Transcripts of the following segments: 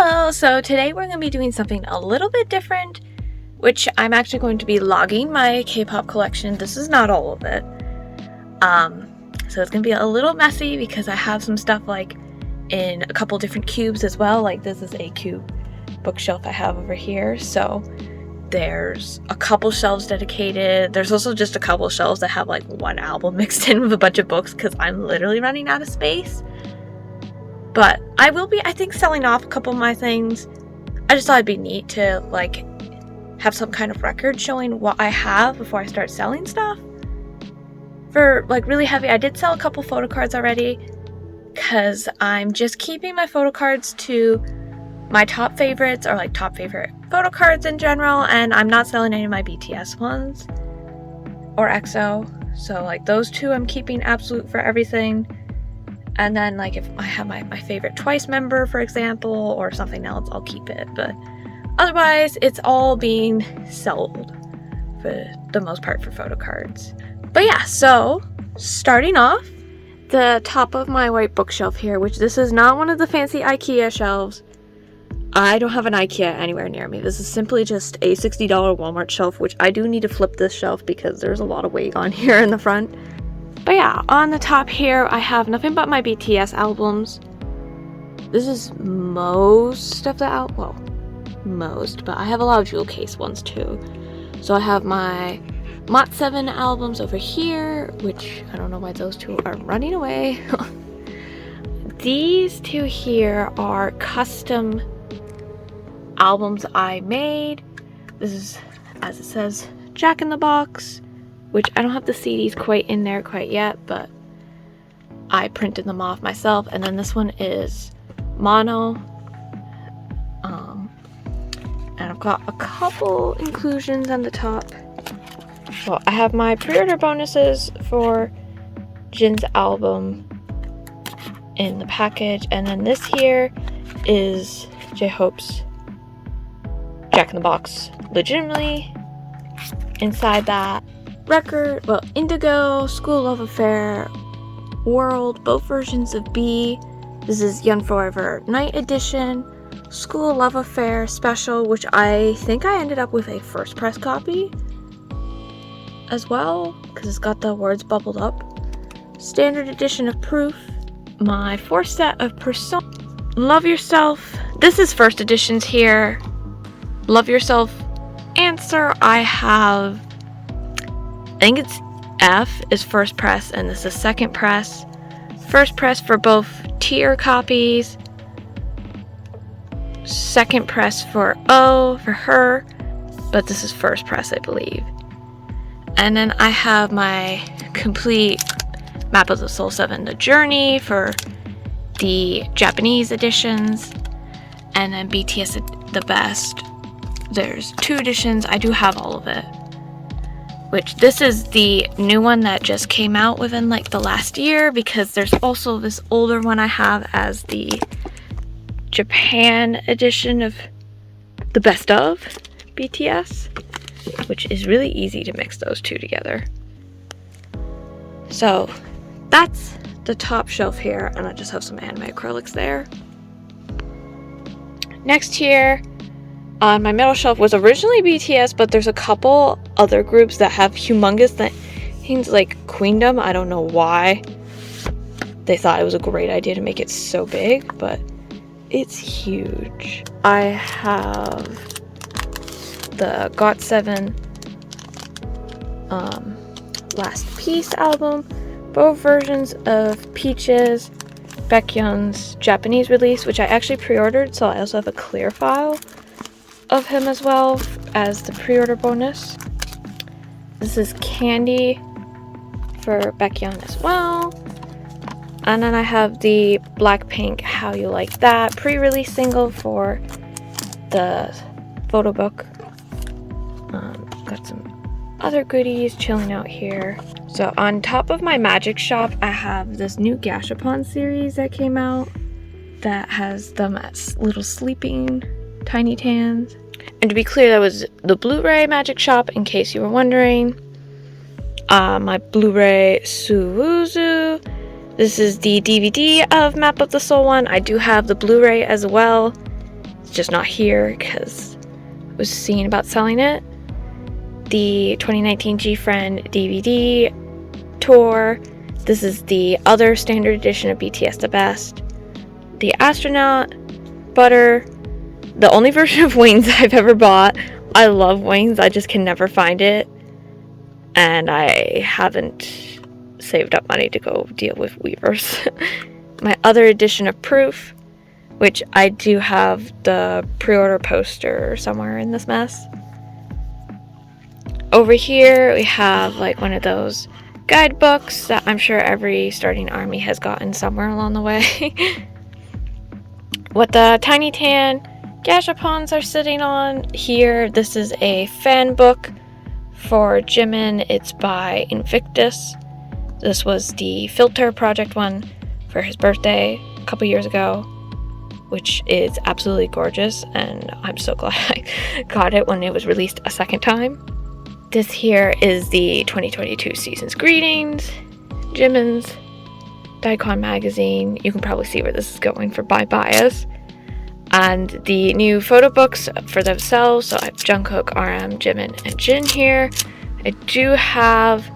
Hello! So today we're going to be doing something a little bit different, which I'm actually going to be logging my Kpop collection. This is not all of it. So it's going to be a little messy because I have some stuff like in a couple different cubes as well. Like this is a cube bookshelf I have over here. So there's a couple shelves dedicated. There's also just a couple shelves that have like one album mixed in with a bunch of books because I'm literally running out of space. But I will be, I think, selling off a couple of my things. I just thought it'd be neat to, like, have some kind of record showing what I have before I start selling stuff. For, like, really heavy, I did sell a couple photo cards already, because I'm just keeping my photo cards to my top favorites, or, like, top favorite photo cards in general, and I'm not selling any of my BTS ones, or EXO. So, like, those two I'm keeping absolute for everything. And then, like, if I have my favorite Twice member, for example, or something else, I'll keep it. But otherwise, it's all being sold for the most part for photo cards. But yeah, so starting off, the top of my white bookshelf here, which this is not one of the fancy IKEA shelves. I don't have an IKEA anywhere near me. This is simply just a $60 Walmart shelf, which I do need to flip this shelf because there's a lot of weight on here in the front. But yeah, on the top here, I have nothing but my BTS albums. This is most of the most, but I have a lot of jewel case ones too. So I have my Mott 7 albums over here, which I don't know why those two are running away. These two here are custom albums I made. This is, as it says, Jack in the Box, which I don't have the CDs quite in there quite yet, but I printed them off myself. And then this one is mono. And I've got a couple inclusions on the top. Well, I have my pre-order bonuses for Jin's album in the package. And then this here is J-Hope's Jack in the Box legitimately. Inside that, record, well, Indigo, School Love Affair, World, both versions of B. This is Young Forever Night Edition, School Love Affair Special, which I think I ended up with a first press copy as well, because it's got the words bubbled up. Standard edition of Proof, my fourth set of Persona, Love Yourself. This is first editions here. Love Yourself Answer, I have, I think it's F is first press and this is second press. First press for both tier copies. Second press for O for her, but this is first press, I believe. And then I have my complete Map of the Soul 7 The Journey for the Japanese editions. And then BTS The Best. There's 2 editions. I do have all of it. Which this is the new one that just came out within like the last year, because there's also this older one I have as the Japan edition of the Best of BTS, which is really easy to mix those two together. So that's the top shelf here, and I just have some anime acrylics there. Next here on my middle shelf was originally BTS, but there's a couple other groups that have humongous things like Queendom. I don't know why they thought it was a great idea to make it so big, but it's huge. I have the GOT7 Last Piece album, both versions of Peaches, Baekhyun's Japanese release, which I actually pre-ordered, so I also have a clear file of him as well as the pre-order bonus. This is Candy for Baekhyun as well. And then I have the Blackpink How You Like That pre-release single for the photo book. Got some other goodies chilling out here. So on top of my magic shop, I have this new Gashapon series that came out that has them as little sleeping tiny tans. And to be clear, that was the Blu-ray magic shop, in case you were wondering. My Blu-ray Suwuzu. This is the DVD of Map of the Soul one. I do have the Blu-ray as well. It's just not here because I was seeing about selling it. The 2019 GFriend DVD tour. This is the other standard edition of BTS The Best. The Astronaut, Butter, the only version of Wings I've ever bought. I love Wings, I just can never find it. And I haven't saved up money to go deal with Weavers. My other edition of Proof, which I do have the pre-order poster somewhere in this mess. Over here we have like one of those guidebooks that I'm sure every starting army has gotten somewhere along the way. What the Tiny Tan Gashapons are sitting on here. This is a fan book for Jimin. It's by Invictus. This was the Filter Project one for his birthday a couple years ago, which is absolutely gorgeous, and I'm so glad I got it when it was released a second time. This here is the 2022 Season's Greetings, Jimin's Daikon magazine. You can probably see where this is going for my bias. And the new photo books for themselves. So I have Jungkook, RM, Jimin, and Jin here. I do have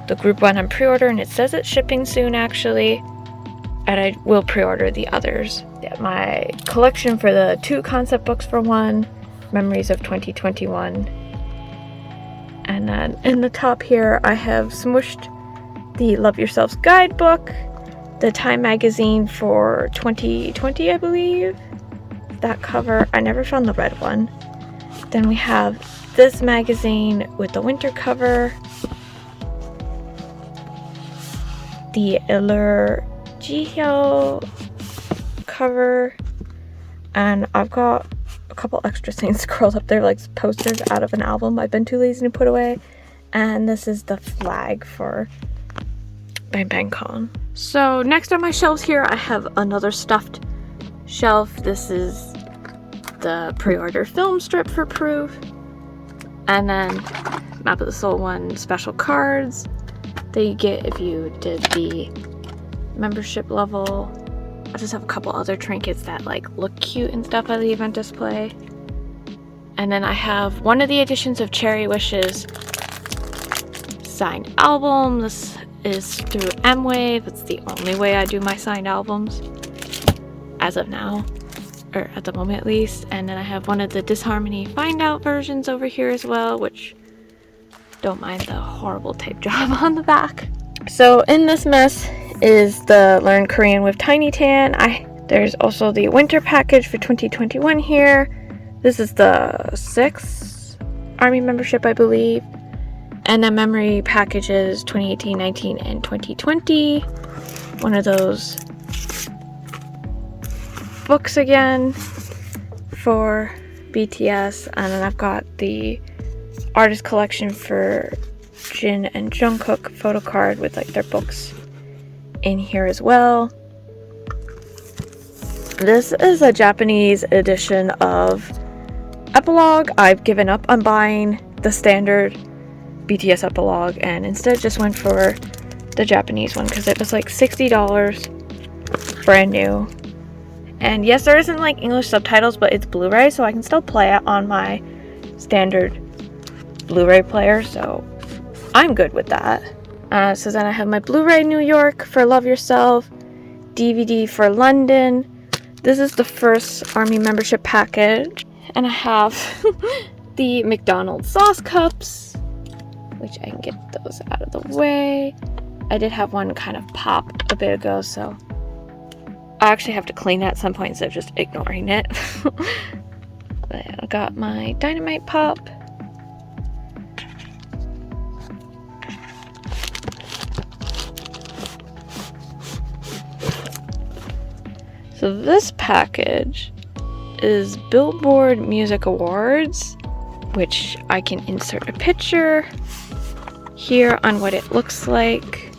the group one on pre-order, and it says it's shipping soon actually. And I will pre-order the others. Yeah, my collection for the 2 concept books for one, Memories of 2021. And then in the top here, I have smooshed the Love Yourselves guidebook, the Time magazine for 2020, I believe. That cover, I never found the red one. Then we have this magazine with the winter cover, the Illur Jihyo cover, and I've got a couple extra things scrolled up there, like posters out of an album I've been too lazy to put away. And this is the flag for Bang Bang Con. So next on my shelves here, I have another stuffed shelf. This is the pre-order film strip for Proof, and then Map of the Soul one special cards that you get if you did the membership level. I just have a couple other trinkets that like look cute and stuff at the event display. And then I have one of the editions of Cherry Wishes signed album. This is through M-Wave. It's the only way I do my signed albums as of now, or at the moment at least. And then I have one of the Disharmony Find Out versions over here as well, which don't mind the horrible tape job on the back. So in this mess is the Learn Korean with Tiny Tan. There's also the winter package for 2021 here. This is the 6th army membership, I believe. And the memory packages 2018, 19, and 2020. One of those books again for BTS. And then I've got the artist collection for Jin and Jungkook photo card with like their books in here as well. This is a Japanese edition of Epilogue. I've given up on buying the standard BTS Epilogue and instead just went for the Japanese one because it was like $60 brand new. And yes, there isn't like English subtitles, but it's Blu-ray, so I can still play it on my standard Blu-ray player, so I'm good with that. So then I have my Blu-ray New York for Love Yourself, DVD for London. This is the first army membership package. And I have the McDonald's sauce cups, which I can get those out of the way. I did have one kind of pop a bit ago, so I actually have to clean that at some point instead of just ignoring it. I got my Dynamite Pop. So this package is Billboard Music Awards, which I can insert a picture here on what it looks like.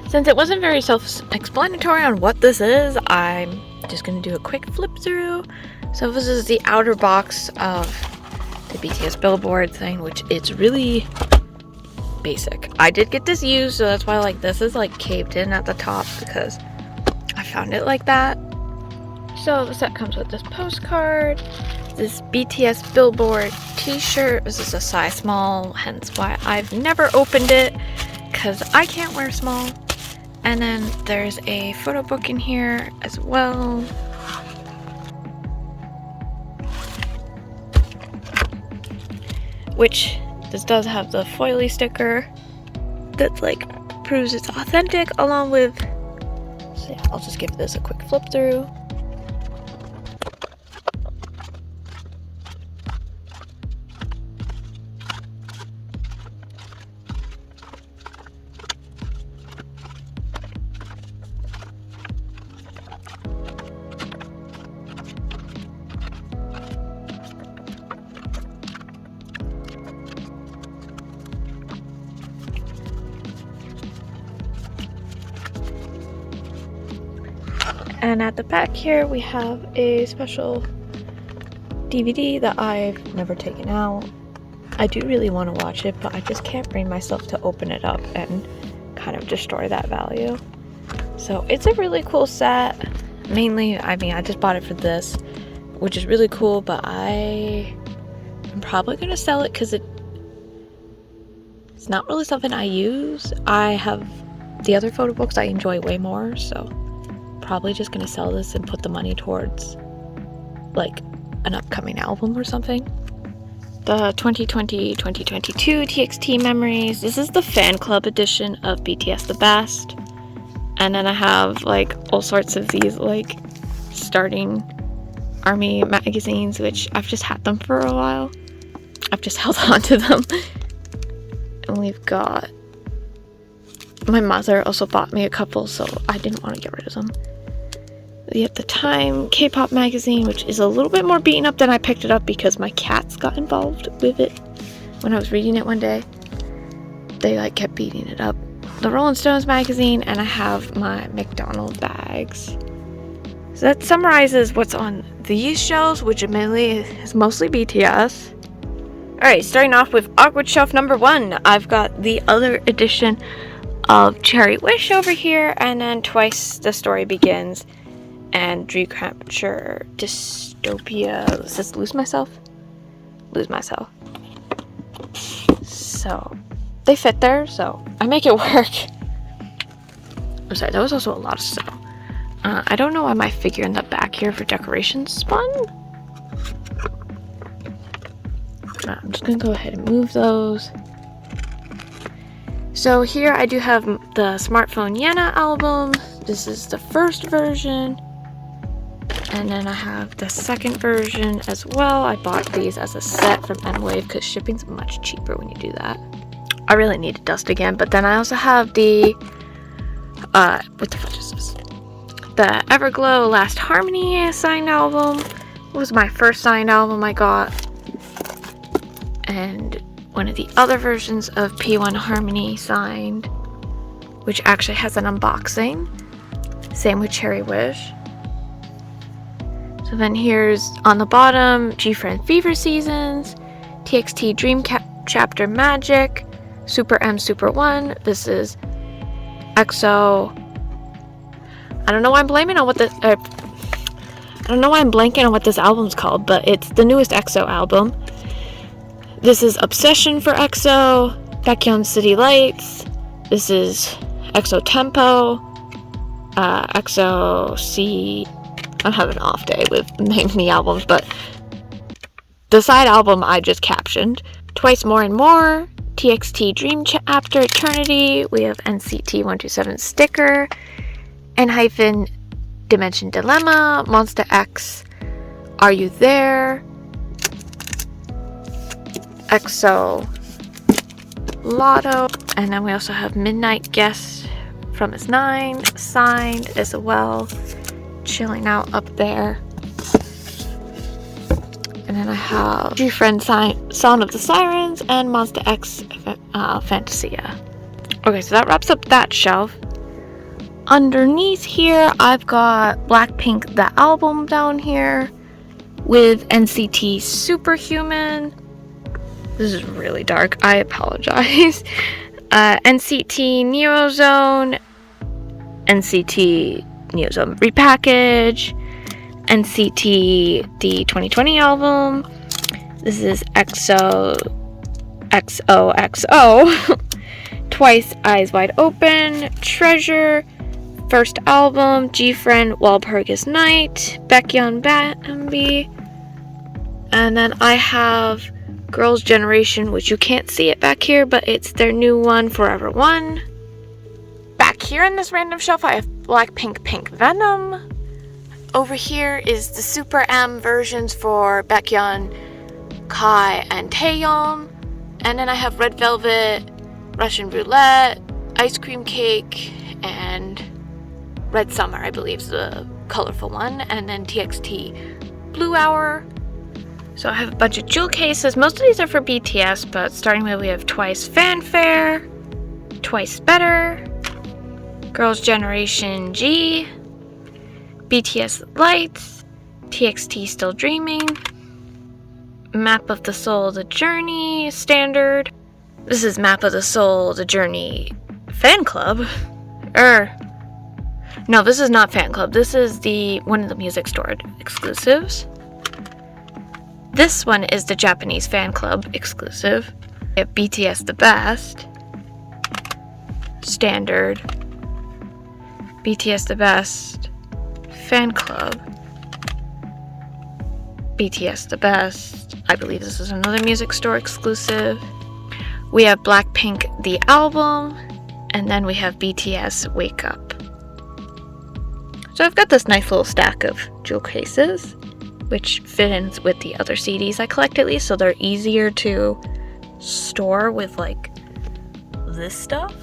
Since it wasn't very self-explanatory on what this is, I'm just going to do a quick flip through. So this is the outer box of the BTS Billboard thing, which it's really basic. I did get this used, so that's why like this is like caved in at the top because I found it like that. So the set comes with this postcard, this BTS Billboard t-shirt. This is a size small, hence why I've never opened it, because I can't wear small. And then there's a photo book in here as well. Which this does have the foily sticker that like proves it's authentic, along with, so yeah, I'll just give this a quick flip through. And at the back here we have a special DVD that I've never taken out. I do really want to watch it, but I just can't bring myself to open it up and kind of destroy that value. So it's a really cool set. Mainly, I mean, I just bought it for this, which is really cool, but I'm probably going to sell it because it's not really something I use. I have the other photo books I enjoy way more, so probably just gonna sell this and put the money towards like an upcoming album or something. The 2020-2022 TXT memories. This is the fan club edition of BTS The Best. And then I have like all sorts of these like starting army magazines, which I've just had them for a while. I've just held on to them. And we've got, my mother also bought me a couple, so I didn't want to get rid of them. We have the Time K-pop magazine, which is a little bit more beaten up than I picked it up because my cats got involved with it when I was reading it one day. They like kept beating it up. The Rolling Stones magazine, and I have my McDonald's bags. So that summarizes what's on these shelves, which admittedly is mostly BTS. Alright, starting off with awkward shelf number 1. I've got the other edition of Cherry Wish over here, and then Twice the Story Begins, and Dreamcatcher Dystopia. Let's just lose myself. So they fit there, so I make it work. I'm sorry, that was also a lot of stuff. I don't know why my figure in the back here for decorations spun. I'm just gonna go ahead and move those. So here I do have the Smartphone Yana album. This is the first version. And then I have the second version as well. I bought these as a set from N-Wave because shipping's much cheaper when you do that. I really need to dust again. But then I also have the, what the fuck is this? The Everglow Last Harmony signed album. It was my first signed album I got. And one of the other versions of P1 Harmony signed, which actually has an unboxing. Same with Cherry Wish. So then here's on the bottom, G-Friend Fever Seasons, TXT Dream Chapter Magic, Super M Super 1. This is EXO. I don't know why I'm blaming on what this. I don't know why I'm blanking on what this album's called, but it's the newest EXO album. This is Obsession for EXO, Baekhyun City Lights. This is EXO Tempo, EXO C. I'm having an off day with naming the albums, but the side album I just captioned. Twice More and More, TXT Dream Chapter Eternity. We have NCT 127 Sticker, N- Dimension Dilemma, Monster X, Are You There, EXO Lotto, and then we also have Midnight Guest from S9 signed as well. Chilling out up there. And then I have G-Friend Song of the Sirens and Monster X Fantasia. Okay, so that wraps up that shelf. Underneath here, I've got Blackpink the album down here with NCT Superhuman. This is really dark. I apologize. NCT Neozone, NCT Neozone Repackage, NCT, the 2020 album. This is XOXO. Twice, Eyes Wide Open. Treasure, first album. G-Friend, Walpurgis Night. Baekhyun Bambi. And then I have Girls' Generation, which you can't see it back here, but it's their new one, Forever One. Back here in this random shelf, I have Blackpink Pink Venom. Over here is the Super M versions for Baekhyun, Kai, and Taeyeon. And then I have Red Velvet, Russian Roulette, Ice Cream Cake, and Red Summer, I believe is the colorful one. And then TXT Blue Hour. So I have a bunch of jewel cases. Most of these are for BTS, but starting with we have Twice Fanfare, Twice Better, Girls' Generation G, BTS Lights, TXT Still Dreaming, Map of the Soul, The Journey, Standard. This is Map of the Soul, The Journey Fan Club. No, this is not Fan Club. This is one of the music store exclusives. This one is the Japanese Fan Club exclusive. We have BTS The Best, Standard, BTS The Best, Fan Club, BTS The Best. I believe this is another music store exclusive. We have Blackpink The Album, and then we have BTS Wake Up. So I've got this nice little stack of jewel cases, which fit in with the other CDs I collect at least, so they're easier to store with like this stuff.